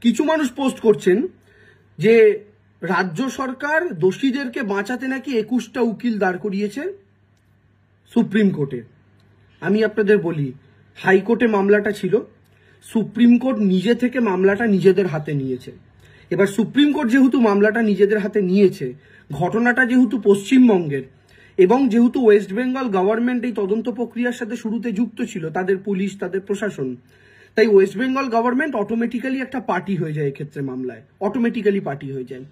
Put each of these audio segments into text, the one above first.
কিছু মানুষ পোস্ট করছেন যে রাজ্য সরকার দোষীদেরকে বাঁচাতে নাকি 21টা উকিল দাঁড় করিয়েছে সুপ্রিম কোর্টে। আমি আপনাদের বলি, হাইকোর্টে মামলাটা ছিল, সুপ্রিম কোর্ট নিজে থেকে মামলাটা নিজেদের হাতে নিয়েছে। এবার সুপ্রিম কোর্ট যেহেতু মামলাটা নিজেদের হাতে নিয়েছে, ঘটনাটা যেহেতু পশ্চিমবঙ্গের এবং যেহেতু ওয়েস্ট বেঙ্গল গভর্নমেন্ট এই তদন্ত প্রক্রিয়ার সাথে শুরুতে যুক্ত ছিল, তাদের পুলিশ, তাদের প্রশাসন, তাই ওয়েস্ট বেঙ্গল গভর্নমেন্ট অটোমেটিক্যালি একটা পার্টি হয়ে যায় এক্ষেত্রে, মামলায় অটোমেটিক্যালি পার্টি হয়ে যায়।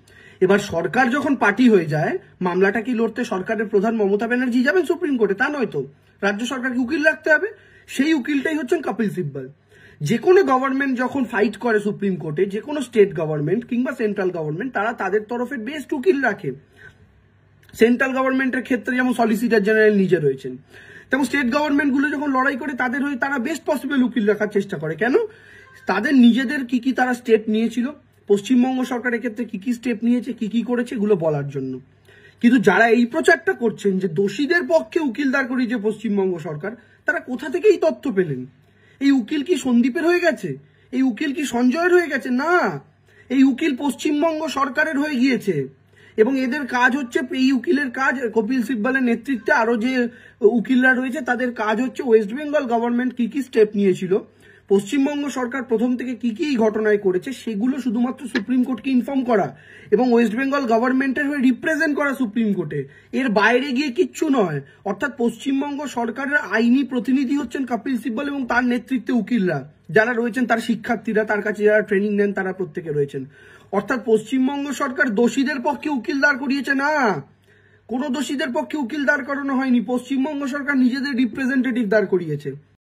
এবার সরকার যখন পার্টি হয়ে যায়, মামলাটা কি লড়তে সরকারের প্রধান মমতা ব্যানার্জি যাবেন সুপ্রিম কোর্টে? তা নয় তো, রাজ্য সরকারকে উকিল রাখতে হবে। সেই উকিলটাই হচ্ছেন কপিল সিব্বল। যে কোনো গভর্নমেন্ট যখন ফাইট করে সুপ্রিম কোর্টে, যে কোনো স্টেট গভর্নমেন্ট কিংবা সেন্ট্রাল গভর্নমেন্ট, তারা তাদের তরফে বেস্ট উকিল রাখে। সেন্ট্রাল গভর্নমেন্টের ক্ষেত্রে যেমন সলিসিটর জেনারেল নিজে রয়েছেন, তেমন স্টেট গভর্নমেন্টগুলো যখন লড়াই করে তাদের হয়ে তারা বেস্ট পসিবল উকিল রাখার চেষ্টা করে। কেন? তাদের নিজেদের কি কি তারা স্টেপ নিয়েছিল, পশ্চিমবঙ্গ সরকারের ক্ষেত্রে কি কি স্টেপ নিয়েছে, কি কি করেছে, এগুলো বলার জন্য। কিন্তু যারা এই প্রচারটা করছেন যে দোষীদের পক্ষে উকিল দাঁড় করিয়েছে পশ্চিমবঙ্গ সরকার, তারা কোথা থেকে এই তথ্য পেলেন? এই উকিল কি সন্দীপের হয়ে গেছে? এই উকিল কি সঞ্জয়ের হয়ে গেছে? না, এই উকিল পশ্চিমবঙ্গ সরকারের হয়ে গিয়েছে। এবং এদের কাজ হচ্ছে, এই উকিলের কাজ, কপিল সিব্বলের নেতৃত্বে আরো যে উকিলরা রয়েছে তাদের কাজ হচ্ছে ওয়েস্ট বেঙ্গল গভর্নমেন্ট কি কি স্টেপ নিয়েছিল, পশ্চিমবঙ্গ সরকার প্রথম থেকে কি কি ঘটনায় করেছে, সেগুলো শুধুমাত্র সুপ্রিম কোর্টকে ইনফর্ম করা এবং ওয়েস্ট বেঙ্গল গভর্নমেন্টের হয়ে রিপ্রেজেন্ট করা সুপ্রিম কোর্টে। এর বাইরে গিয়ে কিচ্ছু নয়। অর্থাৎ পশ্চিমবঙ্গ সরকারের আইনি প্রতিনিধি হচ্ছেন কপিল সিব্বল এবং তার নেতৃত্বে উকিলরা যারা রয়েছেন, তার শিক্ষার্থীরা, তার কাছে যারা ট্রেনিং নেন, তারা প্রত্যেকে রয়েছেন। অর্থাৎ পশ্চিমবঙ্গ সরকার দোষীদের পক্ষে উকিল দাঁড় করিয়েছে না, কোনো দোষীদের পক্ষে উকিল দাঁড় করানো হয়নি। পশ্চিমবঙ্গ সরকার নিজেদের রিপ্রেজেন্টেটিভ দাঁড় করিয়েছে।